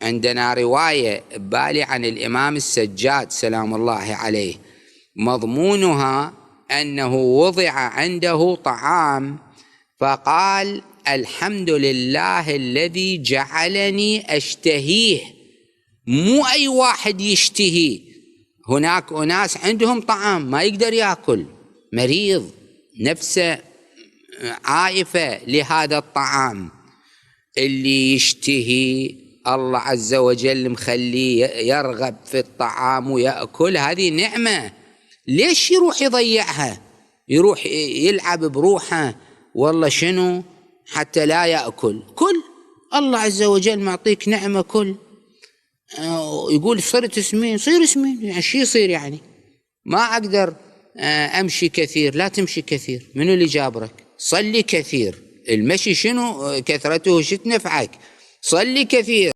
عندنا رواية ببالي عن الإمام السجاد سلام الله عليه، مضمونها أنه وضع عنده طعام فقال: الحمد لله الذي جعلني أشتهيه. مو أي واحد يشتهي، هناك أناس عندهم طعام ما يقدر يأكل، مريض نفسه عائفة لهذا الطعام، اللي يشتهي الله عز وجل مخليه يرغب في الطعام ويأكل، هذه نعمة. ليش يروح يضيعها، يروح يلعب بروحه والله شنو حتى لا يأكل؟ كل الله عز وجل معطيك نعمة، كل. يقول صرت سمين، صير سمين، يعني شو يصير؟ يعني ما أقدر أمشي كثير، لا تمشي كثير، منو اللي جابرك؟ صلي كثير. المشي شنو كثرته شو تنفعك؟ صلي كثير.